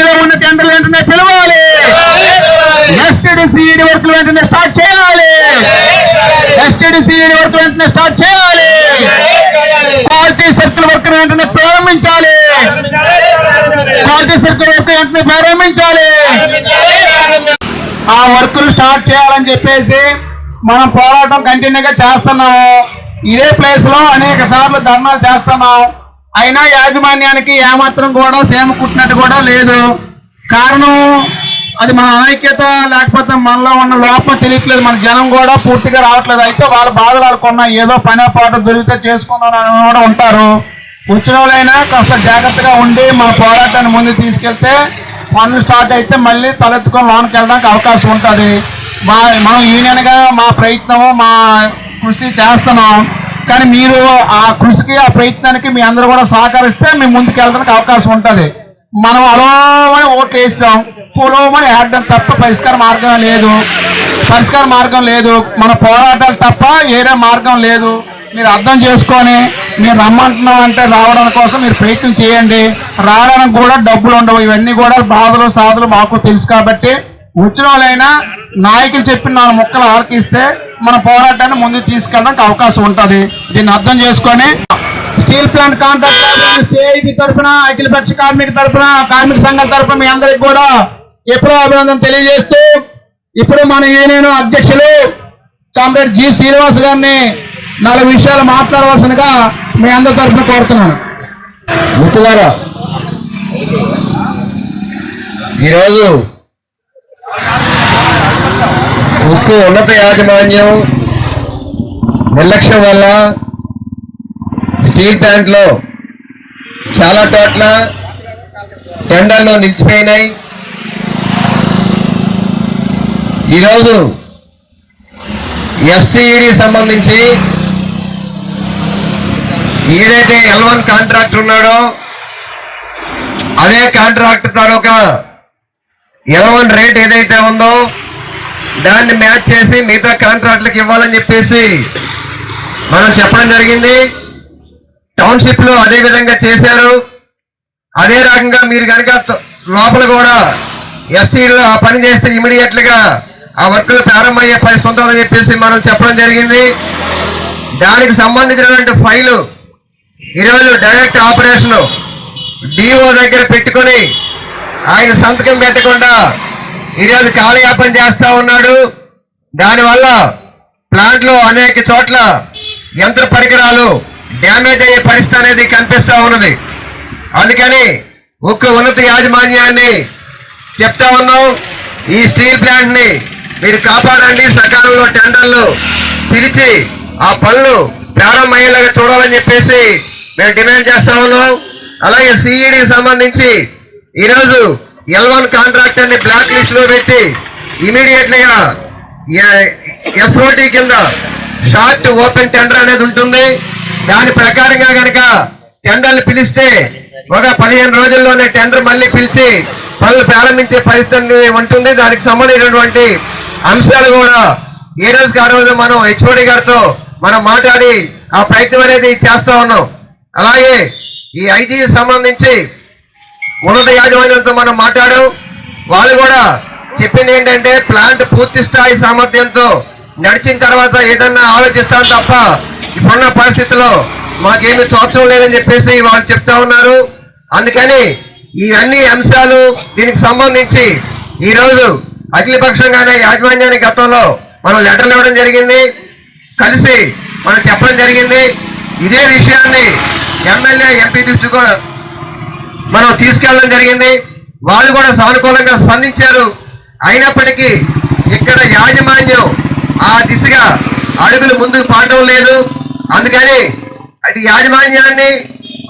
Pending ఉన్న టెండర్లు వెంటనే పిలవాలి. ఎస్టీడీసీఈడీ వర్కులు వెంటనే స్టార్ట్ చేయాలి. ఎస్టీడీసీఈడీ వర్కులు వెంటనే స్టార్ట్ చేయాలి. క్వాలిటీ సర్కిల్ వర్క్ వెంటనే ప్రారంభించాలి. క్వాలిటీ సర్కిల్ వర్క్ వెంటనే ప్రారంభించాలి. ఆ వర్కులు స్టార్ట్ చేయాలని చెప్పేసి మనం పోరాటం కంటిన్యూగా చేస్తున్నాము. ఇదే ప్లేస్ లో అనేక సార్లు ధర్నాలు చేస్తున్నాం. అయినా యాజమాన్యానికి ఏమాత్రం కూడా సేమ కుట్టినట్టు కూడా లేదు. కారణం అది మన అనైక్యత, లేకపోతే మనలో ఉన్న లోపం తెలియట్లేదు. మన జనం కూడా పూర్తిగా రావట్లేదు. అయితే వాళ్ళ బాధలు అనుకున్నా ఏదో పని పాట దొరికితే చేసుకుందాం అని కూడా ఉంటారు. వచ్చిన వాళ్ళైనా కాస్త జాగ్రత్తగా ఉండి మన పోరాటాన్ని ముందుకు తీసుకెళ్తే పనులు స్టార్ట్ అయితే మళ్ళీ తలెత్తుకొని లోనికి వెళ్ళడానికి అవకాశం ఉంటుంది. మనం యూనియన్గా మా ప్రయత్నము, మా కృషి చేస్తున్నాం. కానీ మీరు ఆ కృషికి, ఆ ప్రయత్నానికి మీ అందరూ కూడా సహకరిస్తే మేము ముందుకు వెళ్ళడానికి అవకాశం ఉంటుంది. మనం అలోమని ఓట్లు వేసాం, పొలోమని ఆడడం తప్ప పరిష్కార మార్గం లేదు. మన పోరాటాలు తప్ప వేరే మార్గం లేదు. మీరు అర్థం చేసుకొని మీరు రమ్మంటున్నాం అంటే రావడం కోసం మీరు ప్రయత్నం చేయండి. రావడానికి కూడా డబ్బులు ఉండవు. ఇవన్నీ కూడా బాధలు సాధలు మాకు తెలుసు. కాబట్టి వచ్చిన వాళ్ళైనా నాయకులు చెప్పిన 4 ముక్కలు ఆలకిస్తే మన పోరాటాన్ని ముందుకు తీసుకెళ్ళడానికి అవకాశం ఉంటుంది. దీన్ని అర్థం చేసుకొని స్టీల్ ప్లాంట్ కాంట్రాక్ట్ సిఐటి తరఫున, అఖిలపక్ష కార్మిక తరఫున, కార్మిక సంఘాల తరఫున మీ అందరికి కూడా ఎప్పుడో అభినందన తెలియజేస్తూ, ఇప్పుడు మన యూనియన్ అధ్యక్షులు కామ్రేడ్ జి శ్రీనివాస్ గారిని 4 విషయాలు మాట్లాడవలసిందిగా మీ అందరి తరఫున కోరుతున్నాను. మిత్రులారా, ఈరోజు ఉక్కు ఉన్నత యాజమాన్యం నిర్లక్ష్యం వల్ల స్టీల్ ప్లాంట్లో చాలా చోట్ల టెండర్లు నిలిచిపోయినాయి. ఈరోజు ఎస్టీఈడీ సంబంధించి ఏదైతే L1 కాంట్రాక్టర్ ఉన్నాడో అదే కాంట్రాక్ట్ తాలూకా L1 రేట్ ఏదైతే ఉందో దాన్ని మ్యాచ్ చేసి మిగతా కాంట్రాక్టులకు ఇవ్వాలని చెప్పేసి మనం చెప్పడం జరిగింది. టౌన్షిప్లో అదే విధంగా చేశారు. అదే రకంగా మీరు కనుక లోపల కూడా ఎస్టీలో ఆ పని చేస్తే ఇమీడియట్లుగా ఆ వర్కులు ప్రారంభమయ్యే పరిస్థితి ఉంటుందని చెప్పేసి మనం చెప్పడం జరిగింది. దానికి సంబంధించినటువంటి ఫైలు ఈరోజు డైరెక్ట్ ఆపరేషన్ డిఓ దగ్గర పెట్టుకొని ఆయన సంతకం పెట్టకుండా ఈరోజు కాలయాపన చేస్తా ఉన్నాడు. దానివల్ల ప్లాంట్లో అనేక చోట్ల యంత్ర పరికరాలు డ్యామేజ్ అయ్యే పరిస్థితి అనేది కనిపిస్తూ ఉన్నది. అందుకని ఉక్కు ఉన్నత యాజమాన్యాన్ని చెప్తా ఉన్నాం, ఈ స్టీల్ ప్లాంట్ ని మీరు కాపాడండి. సకాలంలో టెండర్లు పిలిచి ఆ పనులు ప్రారంభమయ్యేలాగా చూడాలని చెప్పేసి మేము డిమాండ్ చేస్తా ఉన్నాం. అలాగే సిఈడికి సంబంధించి ఈరోజు L1 కాంట్రాక్టర్ ని బ్లాక్ లిస్ట్ లో పెట్టి ఇమీడియట్ గా ఎస్ఓటి కింద షార్ట్ ఓపెన్ టెండర్ అనేది ఉంటుంది. దాని ప్రకారంగా కనుక టెండర్లు పిలిస్తే ఒక 15 రోజుల్లోనే టెండర్ మళ్ళీ పిలిచి పనులు ప్రారంభించే పరిస్థితి ఉంటుంది. దానికి సంబంధించినటువంటి అంశాలు కూడా ఏ రోజుకి ఆ రోజు మనం హెచ్ఓడి గారితో మనం మాట్లాడి ఆ ప్రయత్నం అనేది చేస్తా ఉన్నాం. అలాగే ఈ ఐజీ సంబంధించి ఉన్నత యాజమాన్యంతో మనం మాట్లాడాం. వాళ్ళు కూడా చెప్పింది ఏంటంటే ప్లాంట్ పూర్తి స్థాయి సామర్థ్యంతో నడిచిన తర్వాత ఏదన్నా ఆలోచిస్తాం తప్ప ఇప్పుడున్న పరిస్థితుల్లో మాకేమీ తోచడం లేదని చెప్పేసి వాళ్ళు చెప్తా ఉన్నారు. అందుకని ఇవన్నీ అంశాలు దీనికి సంబంధించి ఈరోజు అఖిలపక్షంగానే యాజమాన్యానికి గతంలో మనం లెటర్లు ఇవ్వడం జరిగింది, కలిసి మనం చెప్పడం జరిగింది. ఇదే విషయాన్ని ఎమ్మెల్యే ఎంపీ దృష్టికి కూడా మనం తీసుకెళ్ళడం జరిగింది. వాళ్ళు కూడా సానుకూలంగా స్పందించారు. అయినప్పటికీ ఇక్కడ యాజమాన్యం ఆ దిశగా అడుగులు ముందుకు పాడడం లేదు. అందుకని అటు యాజమాన్యాన్ని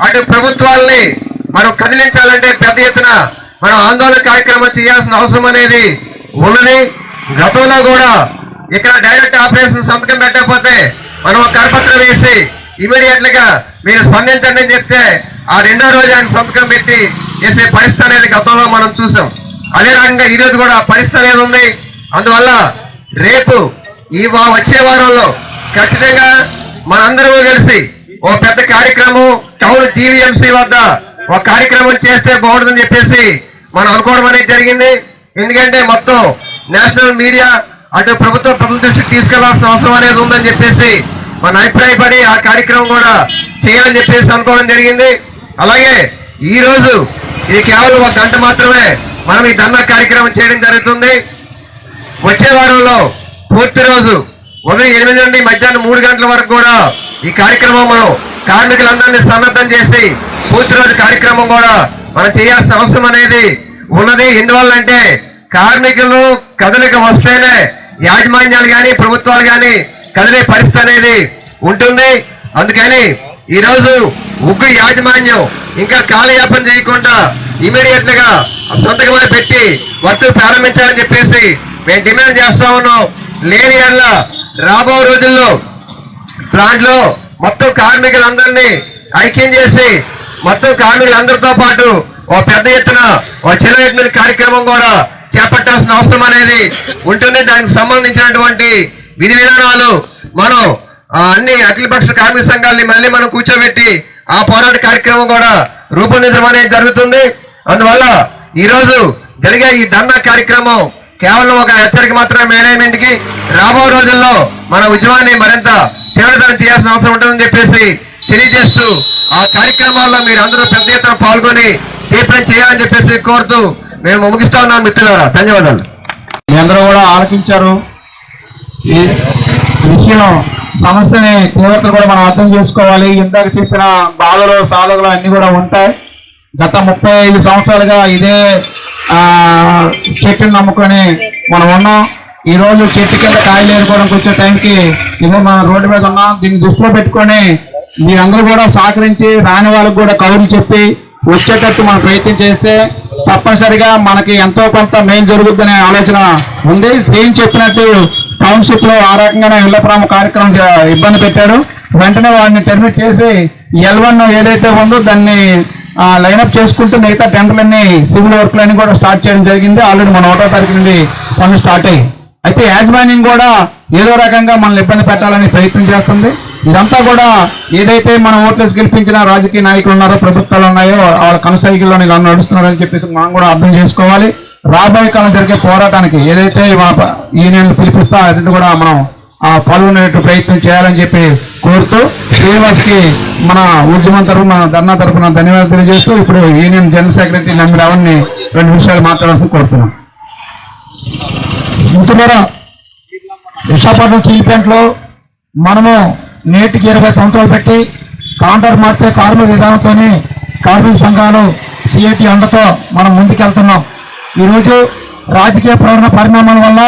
అటు ప్రభుత్వాలని మనం కదిలించాలంటే పెద్ద ఎత్తున మనం ఆందోళన కార్యక్రమం చేయాల్సిన అవసరం అనేది ఉన్నది. గతంలో కూడా ఇక్కడ డైరెక్ట్ ఆపరేషన్ సంతకం పెట్టకపోతే మనం ఒక కరపత్రం వేసి ఇమీడియట్ గా మీరు స్పందించండి అని చెప్తే ఆ 2వ రోజు ఆయన సంతకం పెట్టి చేసే పరిస్థితి అనేది గతంలో మనం చూసాం. అదే రకంగా ఈరోజు కూడా పరిస్థితి అనేది ఉంది. అందువల్ల రేపు వచ్చే వారంలో ఖచ్చితంగా మనందరూ కలిసి ఓ పెద్ద కార్యక్రమం టౌన్ జీవీఎంసీ వద్ద ఒక కార్యక్రమం చేస్తే బాగుంటుందని చెప్పేసి మనం అనుకోవడం అనేది జరిగింది. ఎందుకంటే మొత్తం నేషనల్ మీడియా అటు ప్రభుత్వ దృష్టికి తీసుకెళ్లాల్సిన అవసరం అనేది ఉందని చెప్పేసి మన అభిప్రాయపడి ఆ కార్యక్రమం కూడా చేయాలని చెప్పేసి అనుకోవడం జరిగింది. అలాగే ఈ రోజు ఇది కేవలం 1 గంట మాత్రమే మనం ఈ ధర్నా కార్యక్రమం చేయడం జరుగుతుంది. వచ్చే వారంలో పూర్తి రోజు ఉదయం 8 నుండి మధ్యాహ్నం 3 గంటల వరకు కూడా ఈ కార్యక్రమం మనం కార్మికులందరినీ సన్నద్ధం చేసి పూర్తి రోజు కార్యక్రమం కూడా మనం చేయాల్సిన అవసరం అనేది ఉన్నది. ఎందువల్లంటే కార్మికులు కదలిక వస్తేనే యాజమాన్యాలు కానీ ప్రభుత్వాలు కానీ కదిలే పరిస్థితి అనేది ఉంటుంది. అందుకని ఈరోజు ఉక్కు యాజమాన్యం ఇంకా కాలయాపన చేయకుండా ఇమీడియట్ గా సొంతగా పెట్టి వర్క్ ప్రారంభించాలని చెప్పేసి మేము డిమాండ్ చేస్తా ఉన్నాం. లేని వల్ల రాబో రోజుల్లో ప్లాంట్ లో మొత్తం కార్మికులందరినీ ఐక్యం చేసి మొత్తం కార్మికులందరితో పాటు ఓ పెద్ద ఎత్తున ఓ చెలయత్న కార్యక్రమం కూడా చేపట్టాల్సిన అవసరం అనేది ఉంటుంది. దానికి సంబంధించినటువంటి విధి విధానాలు మనం అన్ని అఖిలపక్ష కార్మిక సంఘాలని మళ్ళీ మనం కూర్చోబెట్టి ఆ పోరాట కార్యక్రమం కూడా రూపొందించడం అనేది జరుగుతుంది. అందువల్ల ఈ రోజు జరిగే ఈ ధర్నా కార్యక్రమం కేవలం ఒక హెచ్చరిక మాత్రమే మేనేజ్మెంట్ కి. రాబో రోజుల్లో మన ఉద్యమాన్ని మరింత తీవ్రతరం చేయాల్సిన అవసరం ఉంటుందని చెప్పేసి తెలియజేస్తూ ఆ కార్యక్రమాల్లో మీరు అందరూ పెద్ద ఎత్తున పాల్గొని తీర్పు చేయాలని చెప్పేసి కోరుతూ మేము ముగిస్తా ఉన్నాం. మిత్రులారా, ధన్యవాదాలు. మీ అందరూ కూడా ఆలకించారు. ఈ విషయం సమస్యని తీవ్రత కూడా మనం అర్థం చేసుకోవాలి. ఇందాక చెప్పిన బాధలు సాధకులు అన్ని కూడా ఉంటాయి. గత 35 సంవత్సరాలుగా ఇదే చెట్టుని నమ్ముకొని మనం ఉన్నాం. ఈ రోజు చెట్టు కింద కాయలు ఏరుకోవడానికి వచ్చే టైంకి ఇదో మనం రోడ్డు మీద ఉన్నాం. దీన్ని దృష్టిలో పెట్టుకొని మీరందరూ కూడా సహకరించి రాని వాళ్ళకు కూడా కబుర్లు చెప్పి వచ్చేటట్టు మనం ప్రయత్నం చేస్తే తప్పనిసరిగా మనకి ఎంతో కొంత మేలు జరుగుతుందనే ఆలోచన ఉంది. శ్రీని చెప్పినట్టు టౌన్షిప్ లో ఆ రకంగానే ఇళ్లప్రామ కార్యక్రమం ఇబ్బంది పెట్టాడు. వెంటనే వాడిని టెర్మినేట్ చేసి L1 ఏదైతే ఉందో దాన్ని లైనప్ చేసుకుంటూ మిగతా టెండర్లన్నీ సివిల్ వర్క్లన్నీ కూడా స్టార్ట్ చేయడం జరిగింది. ఆల్రెడీ మన 1వ తారీఖు నుండి పనులు స్టార్ట్ అయ్యి. అయితే యాజమాన్యం కూడా ఏదో రకంగా మనల్ని ఇబ్బంది పెట్టాలని ప్రయత్నం చేస్తుంది. ఇదంతా కూడా ఏదైతే మనం ఓట్లేసి గెలిపించిన రాజకీయ నాయకులు ఉన్నారో ప్రభుత్వాలు ఉన్నాయో వాళ్ళ కనసైకిల్లో ఇలా నడుస్తున్నారని చెప్పేసి మనం కూడా అర్థం చేసుకోవాలి. రాబోయే కాలం జరిగే పోరాటానికి ఏదైతే యూనియన్లు పిలిపిస్తా అది కూడా మనం పాల్గొనేట్టు ప్రయత్నం చేయాలని చెప్పి కోరుతూ శ్రీనివాస్కి మన ఉద్యమం తరఫున మన ధర్నా తరఫున ధన్యవాదాలు తెలియజేస్తూ ఇప్పుడు యూనియన్ జనరల్ సెక్రటరీ నమ్మిరావన్ని 2 విషయాలు మాట్లాడాల్సి కోరుతున్నాం. మిత్రులారా, విశాఖపట్నం స్టీల్ ప్లాంట్లో మనము నేటికి 20 సంవత్సరాలు పెట్టి కాంట్రాక్ట్ మారితే కార్మిక విధానంతోనే కార్మిక సంఘాలు సిఐటి అండతో మనం ముందుకెళ్తున్నాం. ఈరోజు రాజకీయ పరిణామాల వల్ల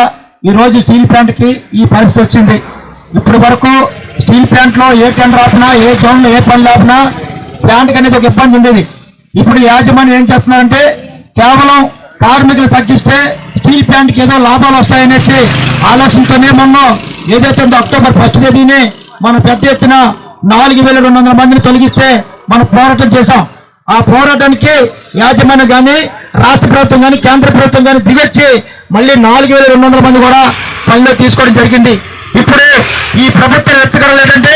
ఈరోజు స్టీల్ ప్లాంట్కి ఈ పరిస్థితి వచ్చింది. ఇప్పటి వరకు స్టీల్ ప్లాంట్లో ఏ టెండర్ ఆపినా ఏ జోన్లో ఏ పనులు ఆపినా ప్లాంట్కి అనేది ఒక ఇబ్బంది ఉండేది. ఇప్పుడు యాజమాన్యం ఏం చేస్తున్నారంటే కేవలం కార్మికులు తగ్గిస్తే స్టీల్ ప్లాంట్కి ఏదో లాభాలు వస్తాయనేసి ఆలోచనతోనే మొన్న ఏదైతే అక్టోబర్ 1వ తేదీని మనం పెద్ద ఎత్తున 4200 మందిని తొలగిస్తే మనం పోరాటం చేశాం. ఆ పోరాటానికి యాజమాన్యం కానీ రాష్ట్ర ప్రభుత్వం కానీ కేంద్ర ప్రభుత్వం కానీ దిగొచ్చి మళ్ళీ 4200 మంది కూడా పనిలో తీసుకోవడం జరిగింది. ఇప్పుడు ఈ ప్రభుత్వం ఎత్తుకడం లేదంటే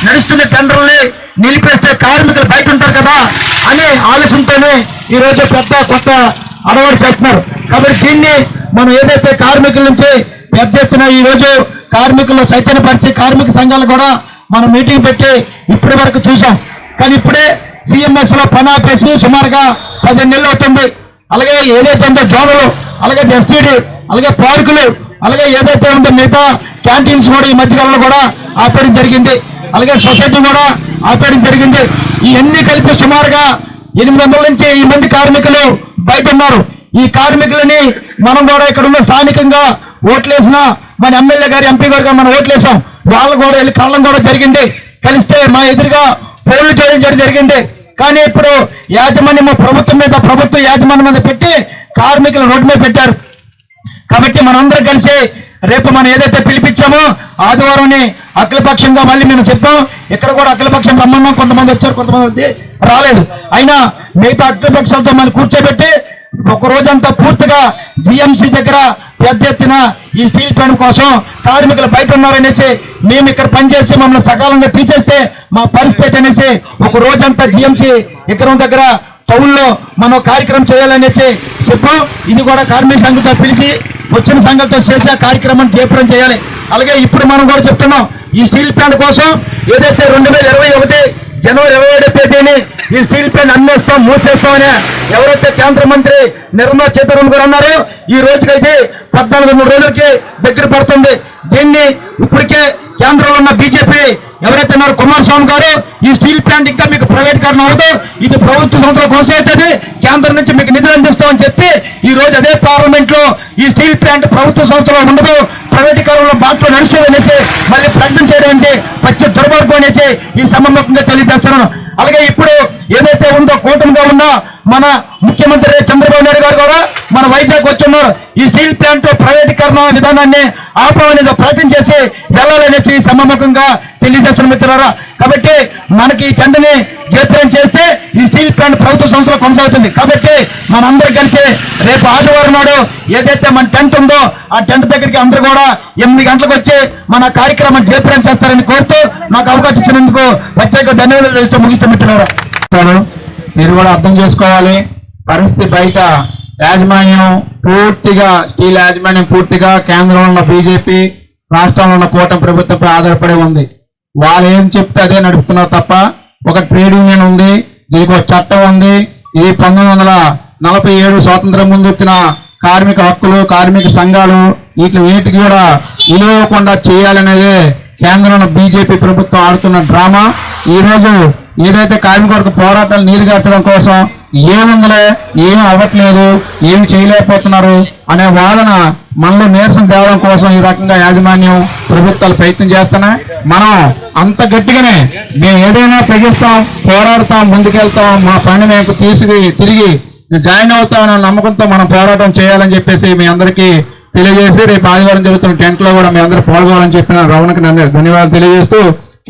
నడుస్తున్న టెండర్లని నిలిపేస్తే కార్మికులు బయట ఉంటారు కదా అనే ఆలోచనతోనే ఈరోజు పెద్ద కొత్త అలవాటు చేస్తున్నారు. కాబట్టి దీన్ని మనం ఏదైతే కార్మికుల నుంచి పెద్ద ఎత్తున ఈరోజు కార్మికుల్లో చైతన్యపరిచి కార్మిక సంఘాలు కూడా మనం మీటింగ్ పెట్టి ఇప్పటి వరకు చూసాం. కానీ ఇప్పుడే CMS లో పని ఆపేసి సుమారుగా 15 నెలలు అవుతుంది. అలాగే ఏదైతే ఉందో జోనలు, అలాగే FCD, అలాగే పార్కులు, అలాగే ఏదైతే ఉందో మిగతా క్యాంటీన్స్ కూడా ఈ మధ్యకాలంలో కూడా ఆపేయడం జరిగింది. అలాగే సొసైటీ కూడా ఆపేయడం జరిగింది. ఇవన్నీ కలిపి సుమారుగా 800 నుంచి ఈ మంది కార్మికులు బయట ఉన్నారు. ఈ కార్మికులని మనం కూడా ఇక్కడ ఉన్న స్థానికంగా ఓట్లేసిన మన ఎమ్మెల్యే గారు MP గారు మనం ఓట్లేసాం. వాళ్ళు కూడా వెళ్ళి కళ్ళం కూడా జరిగింది. కలిస్తే మా ఎదురుగా ఫోన్లు చేయడం జరిగింది. కానీ ఇప్పుడు యాజమాన్యం ప్రభుత్వం మీద ప్రభుత్వ యాజమాన్యం మీద పెట్టి కార్మికులు రోడ్డు మీద పెట్టారు. కాబట్టి మనందరం కలిసి రేపు మనం ఏదైతే పిలిపించామో ఆదివారం అఖిలపక్షంగా మళ్ళీ మేము చెప్పాం. ఇక్కడ కూడా అఖిలపక్షం రమ్మన్నాం. కొంతమంది వచ్చారు, కొంతమంది రాలేదు. అయినా మిగతా అఖిలపక్షాలతో మనం కూర్చోబెట్టి ఒక రోజంతా పూర్తిగా GMC దగ్గర పెద్ద ఎత్తున ఈ స్టీల్ ప్లాంట్ కోసం కార్మికులు బయట ఉన్నారనేసి మేము ఇక్కడ పనిచేసి మమ్మల్ని సకాలంగా తీసేస్తే మా పరిస్థితి అనేసి ఒక రోజంతా GMC విగ్రహం దగ్గర టౌన్లో మనం కార్యక్రమం చేయాలనేసి చెప్పాం. ఇది కూడా కార్మిక సంఘంతో పిలిచి వచ్చిన సంఘాలతో చేసే కార్యక్రమం చేపట్టం చేయాలి. అలాగే ఇప్పుడు మనం కూడా చెప్తున్నాం, ఈ స్టీల్ ప్లాంట్ కోసం ఏదైతే 2021 జనవరి 27వ తేదీని ఈ స్టీల్ ప్లాంట్ అమ్మేస్తాం, మూసేస్తామని ఎవరైతే కేంద్ర మంత్రి నిర్మలా సీతారామన్ గారు అన్నారో, ఈ రోజుకైతే 14 రోజులకి దగ్గర పడుతుంది. దీన్ని ఇప్పటికే కేంద్రంలో ఉన్న బీజేపీ ఎవరైతే ఉన్నారో కుమారస్వామి గారు, ఈ స్టీల్ ప్లాంట్ ఇంకా మీకు ప్రైవేటీకరణ అవ్వదు, ఇది ప్రభుత్వ సంస్థల కొనసాగుతుంది, కేంద్రం నుంచి మీకు నిధులు అందిస్తామని చెప్పి ఈ రోజు అదే పార్లమెంట్ లో ఈ స్టీల్ ప్లాంట్ ప్రభుత్వ సంస్థలో ఉండదు, ప్రైవేటీకరణలో బాటలో నడుస్తుంది అనేసి మళ్ళీ ప్రకటన చేయడానికి పచ్చి దుర్మార్గం అనేసి ఈ సమాముఖంగా తెలియజేస్తున్నాను. అలాగే ఇప్పుడు ఏదైతే ఉందో కూటమిగా ఉన్న మన ముఖ్యమంత్రి చంద్రబాబు నాయుడు గారు కూడా మన వైజాగ్ వచ్చి ఉన్నారు. ఈ స్టీల్ ప్లాంట్ ప్రైవేటీకరణ విధానాన్ని ఆపమనేది ప్రకటన చేసి వెళ్ళాలనేసి సమాముఖంగా తెలియజేస్తున్న మిత్రులారా. కాబట్టి మనకి ఈ టెండర్ని జయప్రదం చేస్తే ఈ స్టీల్ ప్లాంట్ ప్రభుత్వ సంస్థలో కొనసాగుతుంది. కాబట్టి మనందరూ కలిసి రేపు ఆదివారం నాడు ఏదైతే మన టెంట్ ఉందో ఆ టెంట్ దగ్గరికి అందరూ కూడా 8 గంటలకు వచ్చి మన కార్యక్రమం జయప్రదం చేస్తారని కోరుతూ నాకు అవకాశం ఇచ్చినందుకు ప్రత్యేక ధన్యవాదాలు చేస్తూ ముగిస్తూ మిత్రులారా. మీరు కూడా అర్థం చేసుకోవాలి, పరిస్థితి బయట యాజమాన్యం పూర్తిగా స్టీల్ యాజమాన్యం పూర్తిగా కేంద్రంలో ఉన్న బీజేపీ, రాష్ట్రంలో ఉన్న కూటమి ప్రభుత్వంపై ఆధారపడి ఉంది. వాళ్ళు ఏం చెప్తే అదే నడుపుతున్నారు తప్ప ఒక ట్రేడ్ యూనియన్ ఉంది, దీనికి ఒక చట్టం ఉంది. ఇది 1947 స్వాతంత్రం ముందు వచ్చిన కార్మిక హక్కులు, కార్మిక సంఘాలు, వీటికి కూడా విలువకుండా చేయాలనేదే కేంద్రంలో బీజేపీ ప్రభుత్వం ఆడుతున్న డ్రామా. ఈ రోజు ఏదైతే కార్మిక వర్గ పోరాటాలు నీరుగార్చడం కోసం ఏముందలే, ఏమి అవ్వట్లేదు, ఏమి చేయలేకపోతున్నారు అనే వాదన మనలో నీరసం తేవడం కోసం ఈ రకంగా యాజమాన్యం ప్రభుత్వాలు ప్రయత్నం చేస్తున్నాయి. మనం అంత గట్టిగానే మేము ఏదైనా తెగిస్తాం, పోరాడతాం, ముందుకెళ్తాం, మా పని మేము తిరిగి జాయిన్ అవుతామన్న నమ్మకంతో మనం పోరాటం చేయాలని చెప్పేసి మీ అందరికీ తెలియజేసి రేపు ఆదివారం జరుగుతున్న టెంట్ లో కూడా మీ అందరూ పాల్గొనాలని చెప్పిన రమణకి ధన్యవాదాలు తెలియజేస్తూ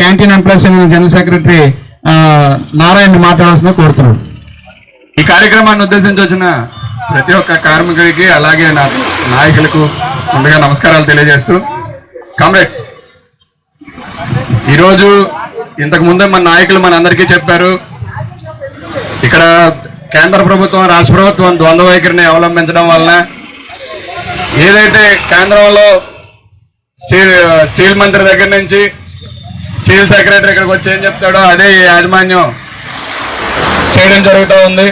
canteen employees general secretary Narayana మాట్లాడాల్సిందిగా కోరుతున్నాను. ఈ కార్యక్రమాన్ని ఉద్దేశించి వచ్చిన ప్రతి ఒక్క కార్మికుడికి అలాగే నాయకులకు ముందుగా నమస్కారాలు తెలియజేస్తూ, కామ్రేడ్స్, ఈరోజు ఇంతకు ముందే మన నాయకులు మనందరికీ చెప్పారు, ఇక్కడ కేంద్ర ప్రభుత్వం రాష్ట్ర ప్రభుత్వం ద్వంద్వ వైఖరిని అవలంబించడం వలన ఏదైతే కేంద్రంలో స్టీల్ మంత్రి దగ్గర నుంచి స్టీల్ సెక్రటరీ ఇక్కడికి వచ్చి ఏం చెప్తాడో అదే యాజమాన్యం చేయడం జరుగుతూ ఉంది.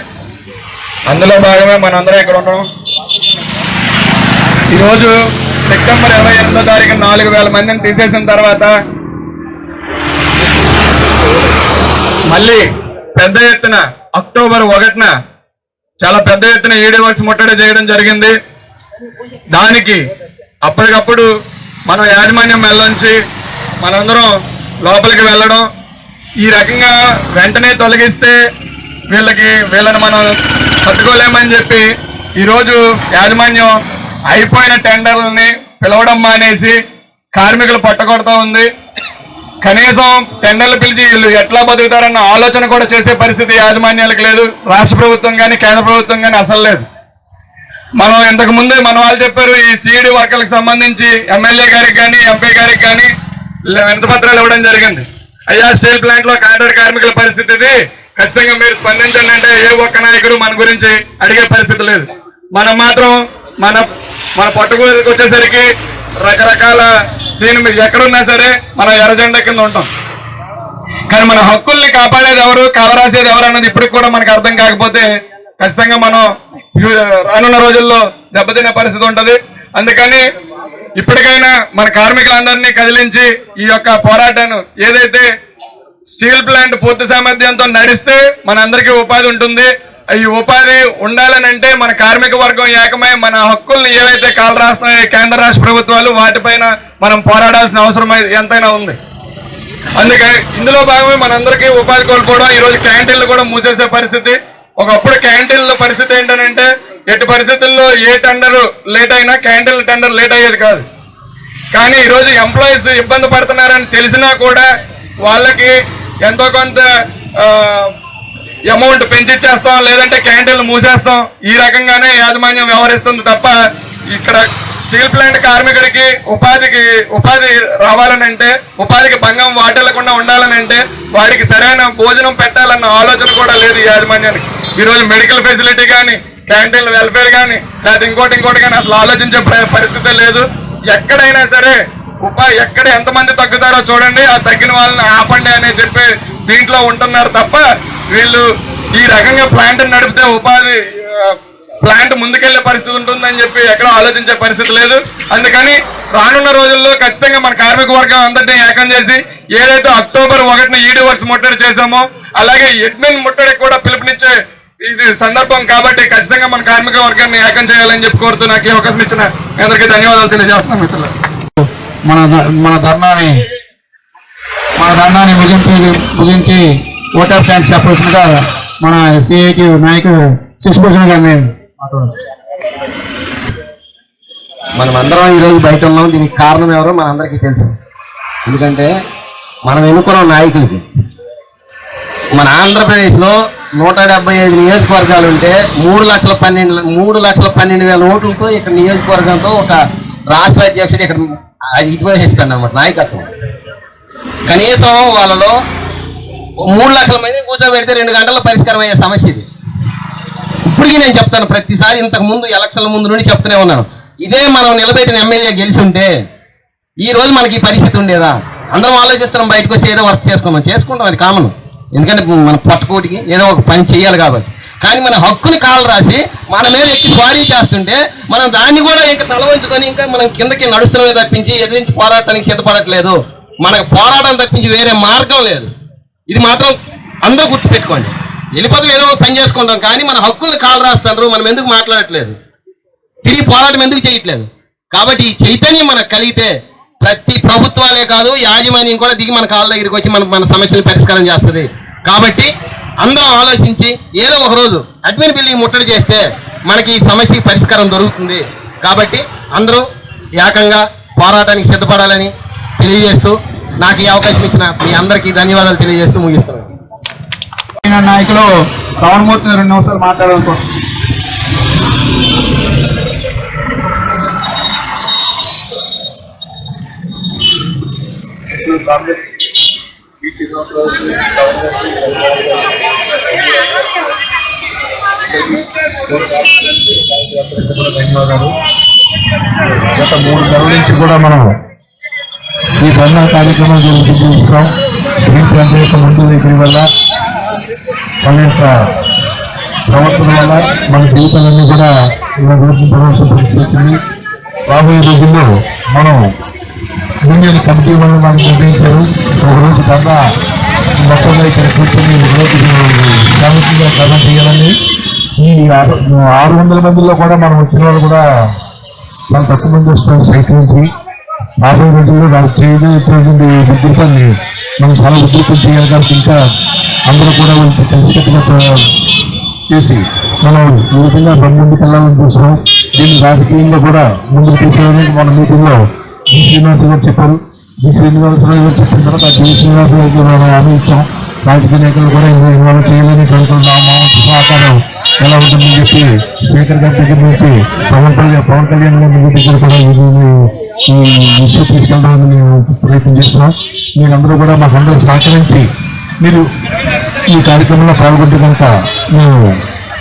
అందులో భాగమే మనందరం ఇక్కడ ఉండడం. ఈరోజు సెప్టెంబర్ 28వ తారీఖున 4,000 మందిని తీసేసిన తర్వాత మళ్ళీ పెద్ద ఎత్తున అక్టోబర్ 1న చాలా పెద్ద ఎత్తున ఈడీ వర్క్స్ ముట్టడి చేయడం జరిగింది. దానికి అప్పటికప్పుడు మనం యాజమాన్యం మెల్లంచి మనందరం లోపలికి వెళ్ళడం, ఈ రకంగా వెంటనే తొలగిస్తే వీళ్ళని మనం తట్టుకోలేమని చెప్పి ఈరోజు యాజమాన్యం అయిపోయిన టెండర్లని పిలవడం మానేసి కార్మికులు పట్టకొడుతూ ఉంది. కనీసం టెండర్లు పిలిచి వీళ్ళు ఎట్లా బతుకుతారన్న ఆలోచన కూడా చేసే పరిస్థితి యాజమాన్యాలకు లేదు. రాష్ట్ర ప్రభుత్వం కానీ కేంద్ర ప్రభుత్వం కానీ అసలు లేదు. మనం ఇంతకు ముందే మన వాళ్ళు చెప్పారు, ఈ సిఈడి వర్కర్లకు సంబంధించి ఎమ్మెల్యే గారికి కానీ ఎంపీ గారికి కానీ వినతి పత్రాలు ఇవ్వడం జరిగింది. అయ్యా, స్టీల్ ప్లాంట్ లో కాంట్రాక్ట్ కార్మికుల పరిస్థితి ఇది, ఖచ్చితంగా మీరు స్పందించండి అంటే ఏ ఒక్క నాయకుడు మన గురించి అడిగే పరిస్థితి లేదు. మనం మాత్రం మన పట్టుకోరికి వచ్చేసరికి రకరకాల దీని మీద ఎక్కడున్నా సరే మనం ఎర్రజెండా కింద ఉంటాం. కానీ మన హక్కుల్ని కాపాడేది ఎవరు, కాలరాసేది ఎవరు అన్నది ఇప్పటికి కూడా మనకు అర్థం కాకపోతే ఖచ్చితంగా మనం రానున్న రోజుల్లో దెబ్బతినే పరిస్థితి ఉంటుంది. అందుకని ఇప్పటికైనా మన కార్మికులందరినీ కదిలించి ఈ యొక్క పోరాటాన్ని ఏదైతే స్టీల్ ప్లాంట్ పూర్తి సామర్థ్యంతో నడిస్తే మనందరికీ ఉపాధి ఉంటుంది. ఈ ఉపాధి ఉండాలనంటే మన కార్మిక వర్గం ఏకమై మన హక్కుల్ని ఏవైతే కాలు రాస్తున్నాయో కేంద్ర రాష్ట్ర ప్రభుత్వాలు వాటిపైన మనం పోరాడాల్సిన అవసరం ఎంతైనా ఉంది. అందుకే ఇందులో భాగమే మనందరికీ ఉపాధి కోల్పోవడం, ఈరోజు క్యాంటీన్లు కూడా మూసేసే పరిస్థితి. ఒకప్పుడు క్యాంటీన్ల పరిస్థితి ఏంటంటే ఎట్టి పరిస్థితుల్లో ఏ టెండర్ లేట్ అయినా క్యాంటీన్ల టెండర్ లేట్ అయ్యేది కాదు. కానీ ఈరోజు ఎంప్లాయీస్ ఇబ్బంది పడుతున్నారని తెలిసినా కూడా వాళ్ళకి ఎంతో కొంత అమౌంట్ పెంచిచ్చేస్తాం, లేదంటే క్యాంటీన్లు మూసేస్తాం, ఈ రకంగానే యాజమాన్యం వ్యవహరిస్తుంది తప్ప ఇక్కడ స్టీల్ ప్లాంట్ కార్మికుడికి ఉపాధి రావాలనంటే, ఉపాధికి భంగం వాటిల్లకుండా ఉండాలనంటే వాడికి సరైన భోజనం పెట్టాలన్న ఆలోచన కూడా లేదు ఈ యాజమాన్యానికి. ఈరోజు మెడికల్ ఫెసిలిటీ కానీ క్యాంటీన్ల వెల్ఫేర్ కానీ లేదా ఇంకోటి కానీ అసలు ఆలోచించే పరిస్థితి లేదు. ఎక్కడైనా సరే ఎక్కడ ఎంతమంది తగ్గుతారో చూడండి, ఆ తగ్గిన వాళ్ళని ఆపండి అని చెప్పి దీంట్లో ఉంటున్నారు తప్ప వీళ్ళు ఈ రకంగా ప్లాంట్ నడిపితే ఉపాధి ప్లాంట్ ముందుకెళ్లే పరిస్థితి ఉంటుందని చెప్పి ఎక్కడ ఆలోచించే పరిస్థితి లేదు. అందుకని రానున్న రోజుల్లో ఖచ్చితంగా మన కార్మిక వర్గం అందరినీ ఏకం చేసి ఏదైతే అక్టోబర్ 1న ఈడీ వర్క్స్ ముట్టడి చేశామో అలాగే అడ్మిన్ ముట్టడికి కూడా పిలుపునిచ్చే ఇది సందర్భం కాబట్టి ఖచ్చితంగా మన కార్మిక వర్గాన్ని ఏకం చేయాలని చెప్పి కోరుతూ నాకు ఈ అవకాశం ఇచ్చిన అందరికీ ధన్యవాదాలు తెలియజేస్తున్నాం మిత్రులు. మన ధర్నాన్ని ముగించి ఓట్ ఆఫ్ థ్యాంక్స్ చెప్పవలసిందిగా మన సిఐటి నాయకుడు శశిభూషణ్ గారిని మనమందరం ఈరోజు బయట ఉన్నాం. దీనికి కారణం ఎవరో మనందరికీ తెలుసు. ఎందుకంటే మనం ఎన్నుకున్న నాయకులకి మన ఆంధ్రప్రదేశ్లో 175 నియోజకవర్గాలు ఉంటే 3,12,000 ఓట్లతో ఇక్కడ నియోజకవర్గంతో ఒక రాష్ట్ర అధ్యక్షుడు ఇక్కడ నిర్వహిస్తాడు అన్నమాట నాయకత్వం. కనీసం వాళ్ళలో 3 లక్షల మందిని కూర్చోబెడితే 2 గంటల్లో పరిష్కారం అయ్యే సమస్య ఇది. ఇప్పటికీ నేను చెప్తాను, ప్రతిసారి ఇంతకు ముందు ఎలక్షన్ల ముందు నుండి చెప్తూనే ఉన్నాను. ఇదే మనం నిలబెట్టిన ఎమ్మెల్యే గెలిచి ఉంటే ఈ రోజు మనకి ఈ పరిస్థితి ఉండేదా? అందరం ఆలోచిస్తున్నాం, బయటకు వచ్చి ఏదో వర్క్ చేసుకుంటాం, అది కామన్. ఎందుకంటే మన పట్టుకోటికి ఏదో ఒక పని చేయాలి కాబట్టి. కానీ మన హక్కుని కాలు రాసి మన మీద ఎక్కి స్వారీ చేస్తుంటే మనం దాన్ని కూడా ఇంకా తలవంచుకొని ఇంకా మనం కిందకి నడుస్తున్నామే తప్పించి ఎదిరించి పోరాటానికి సిద్ధపడట్లేదు. మనకు పోరాటం తప్పించి వేరే మార్గం లేదు. ఇది మాత్రం అందరూ గుర్తుపెట్టుకోండి. వెళ్ళిపోతే ఏదో పని చేసుకుంటాం కానీ మన హక్కుల్ని కాలు రాస్తున్నారు, మనం ఎందుకు మాట్లాడట్లేదు, తిరిగి పోరాటం ఎందుకు చేయట్లేదు? కాబట్టి ఈ చైతన్యం మనకు కలిగితే ప్రతి ప్రభుత్వాలే కాదు యాజమాన్యం కూడా దిగి మన కాళ్ళ దగ్గరికి వచ్చి మన సమస్యలు పరిష్కారం చేస్తుంది. కాబట్టి అందరం ఆలోచించి ఏదో ఒక రోజు అడ్మిన్ బిల్డింగ్ ముట్టడి చేస్తే మనకి ఈ సమస్యకి పరిష్కారం దొరుకుతుంది. కాబట్టి అందరూ ఏకంగా పోరాటానికి సిద్ధపడాలని తెలియజేస్తూ నాకు ఈ అవకాశం ఇచ్చిన మీ అందరికీ ధన్యవాదాలు తెలియజేస్తూ ముగిస్తున్నాను. నాయకులు రావణమూర్తి 2 నిమిషాలు మాట్లాడాలనుకో. ధన్యవాదాలు. గత 3 నెలల నుంచి కూడా మనం ఈ ధర్నా కార్యక్రమం జరుగుతున్నాం. స్త్రీ యొక్క ముందు దగ్గర వల్ల మన యొక్క ప్రవర్తన వల్ల మన జీవితాలన్నీ కూడా ఇలా రూపొందవలసిన పరిస్థితి వచ్చింది. రాబోయే రోజుల్లో మనం యూనియన్ కమిటీ వల్ల మనకు నిర్ణయించారు. ఒకరోజు ధర్నా మొత్తంగా ఇక్కడ కూర్చొని రోజు కమిటీగా ధర్నా చేయాలని. ఈ 600 మందిలో కూడా మనం వచ్చిన వాళ్ళు కూడా చాలా తక్కువ మంది వస్తున్నారు సైట్ నుంచి. రాబోయే రోజుల్లో వాళ్ళు చేయలేటువంటి ఉద్యోగాన్ని మనం చాలా ఉద్యోగం చేయాలి కాబట్టి ఇంకా అందరూ కూడా వాళ్ళకి కలిసికట్టుగా చేసి మనం ఈ విధంగా ముందుకు వెళ్ళాలని చూస్తున్నాం. దీన్ని రాజకీయంగా కూడా ముందుకు తీసుకోవడానికి మన మీటింగ్లో జి శ్రీనివాస గారు చెప్పారు. జి శ్రీనివాసరావు గారు చెప్పిన తర్వాత జి శ్రీనివాసరావు గారు మనం హామీ ఇచ్చాం. రాజకీయ నాయకులు కూడా ఇన్వాల్వ్ చేయాలని కనుక్కున్నాం. మా సహకారం ఎలా ఉంటుందని చెప్పి స్పీకర్ గారి దగ్గర నుంచి పవన్ కళ్యాణ్ గారి దగ్గర కూడా ఈ విషయం తీసుకెళ్ళడానికి మేము ప్రయత్నం చేస్తున్నాం. మీరందరూ కూడా మాకందరూ సహకరించి మీరు ఈ కార్యక్రమంలో పాల్గొంటే కనుక మేము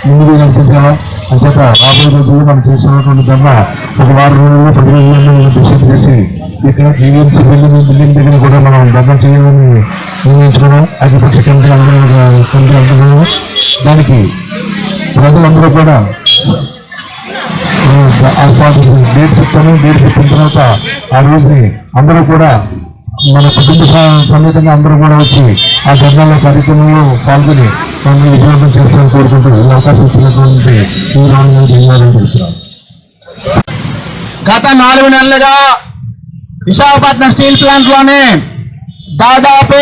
ముందుకు నడిపించాము. అంచేత రాబోయే రోజుల్లో మనం చేస్తున్నటువంటి ధర్నా ఒక వారం రోజుల్లో 10 రోజుల్లో డిసైడ్ చేసి ఇక్కడ జీవీఎంసీ బిల్డింగ్ దగ్గర కూడా మనం ధర్నా చేయాలని నిర్ణయించుకున్నాం. అఖిలపక్ష కమిటీ అందరూ దానికి ప్రజలందరూ కూడా డేట్ చెప్తాను. డేట్ చెప్పిన తర్వాత ఆ రోజుని అందరూ కూడా మన కుటుంబ సమేతంగా అందరూ కూడా వచ్చి ఆ ధర్నాల కార్యక్రమంలో పాల్గొని మనం విజయవంతం చేస్తామని కోరుకుంటూ అవకాశం ఇచ్చినటువంటి ఈ రోజు ధన్యవాదాలు తెలుపుతున్నాను. గత 4 నెలలుగా విశాఖపట్నం స్టీల్ ప్లాంట్ లోనే దాదాపు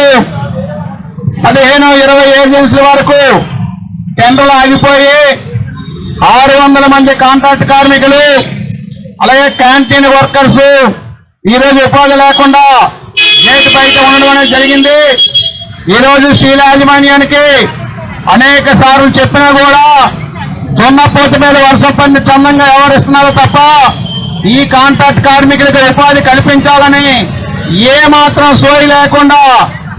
15-20 ఏజెన్సీల వరకు టెండర్లు ఆగిపోయి 600 మంది కాంట్రాక్ట్ కార్మికులు అలాగే క్యాంటీన్ వర్కర్స్ ఈరోజు ఉపాధి లేకుండా గేట్ బయట ఉండడం అనేది జరిగింది. ఈరోజు స్టీల్ యాజమాన్యానికి అనేక సార్లు చెప్పినా కూడా దున్నపోతు మీద వర్షం పడిన చందంగా వ్యవహరిస్తున్నారో తప్ప ఈ కాంట్రాక్ట్ కార్మికులకు ఉపాధి కల్పించాలని ఏ మాత్రం సోయి లేకుండా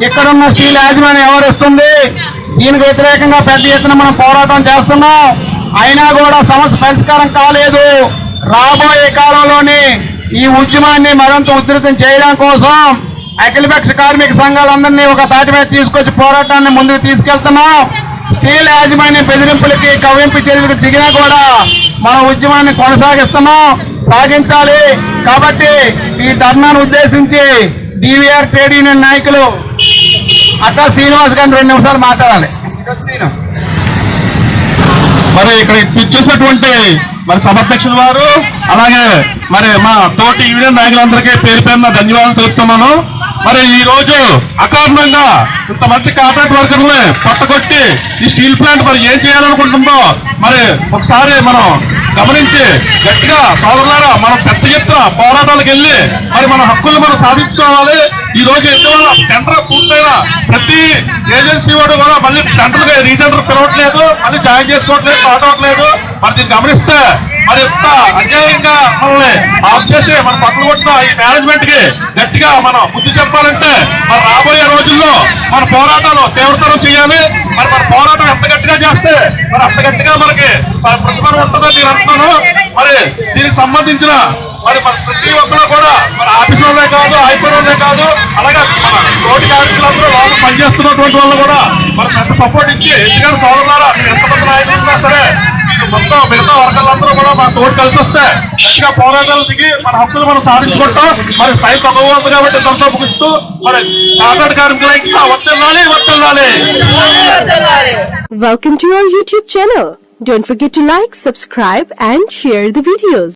ఇక్కడున్న స్టీల్ యాజమాన్యం వ్యవహరిస్తుంది. దీనికి వ్యతిరేకంగా పెద్ద ఎత్తున మనం పోరాటం చేస్తున్నాం. అయినా కూడా సమస్య పరిష్కారం కాలేదు. రాబోయే కాలంలోని ఈ ఉద్యమాన్ని మరింత ఉధృతం చేయడం కోసం అఖిలపక్ష కార్మిక సంఘాలందరినీ ఒక తాటి మీద తీసుకొచ్చి పోరాటాన్ని ముందుకు తీసుకెళ్తున్నాం. స్టీల్ యాజమాన్య బెదిరింపులకి కవ్వింపు చర్యలకు దిగినా కూడా మన ఉద్యమాన్ని సాగించాలి. కాబట్టి ఈ ధర్నాను ఉద్దేశించి డివిఆర్ ట్రేడ్ యూనియన్ నాయకులు అక్కా శ్రీనివాస్ గారిని 2 నిమిషాలు మాట్లాడాలి. మరి ఇక్కడ చూసినటువంటి మరి సభాధ్యక్షుల వారు అలాగే మరి మా తోటి యూనియన్ నాయకులందరికీ పేరు పేరున ధన్యవాదాలు తెలుపుతున్నాను. మరి ఈ రోజు అకారణంగా ఇంతమంది కాంట్రాక్ట్ వర్కర్లు పట్టగొట్టి ఈ స్టీల్ ప్లాంట్ మరి ఏం చేయాలనుకుంటుందో మరి ఒకసారి మనం గమనించి గట్టిగా సోదరులారా మనం పెద్ద ఎత్తున పోరాటాలకు వెళ్ళి మరి మన హక్కులు మనం సాధించుకోవాలి. ఈ రోజు ఎందువల్ల టెండర్ పూర్తయిన ప్రతి ఏజెన్సీ వాడు కూడా మళ్ళీ టెండర్ రీటెండర్ పిలవట్లేదు, మళ్ళీ జాయిన్ చేసుకోవట్లేదు, పాటవట్లేదు. మరి దీన్ని గమనిస్తే మరి ఎంత అన్యాయంగా మనల్ని ఆఫ్ చేసి మన పక్కన కొట్టిన ఈ మేనేజ్మెంట్ కి గట్టిగా మనం బుద్ధి చెప్పాలంటే మరి రాబోయే రోజుల్లో మన పోరాటాలు తీవ్రతరం చేయాలి. మరి మన పోరాటం ఎంత గట్టిగా చేస్తే మరి అంత గట్టిగా మనకి ప్రతిఫలం ఉంటుందని నేను అంటున్నాను. మరి దీనికి సంబంధించిన మరి ప్రతి ఒక్కరు కూడా మన ఆఫీసులోనే కాదు, హైకోర్టులోనే కాదు, అలాగే మన తోటి కార్మికులందరూ వాళ్ళు పనిచేస్తున్నటువంటి వాళ్ళు కూడా మరి పెద్ద సపోర్ట్ ఇచ్చి ఎందుకంటే సోదరులారా ఎంతమంది నాయకులు ఉన్నా సరే మొత్తం మిగతా వర్గాలందరూ కూడా మన తోటి కలిసి వస్తే గట్టిగా పోరాటాలు దిగి మన హక్కులు మనం సాధించుకుంటాం. మరి టైం తక్కువ ఉంది కాబట్టి దాంతో ముగిస్తూ మరి కాంట్రాక్ట్ కార్మికులు ఇంకా వర్తిల్లాలి. Welcome to our YouTube channel. Don't forget to like, subscribe and share the videos.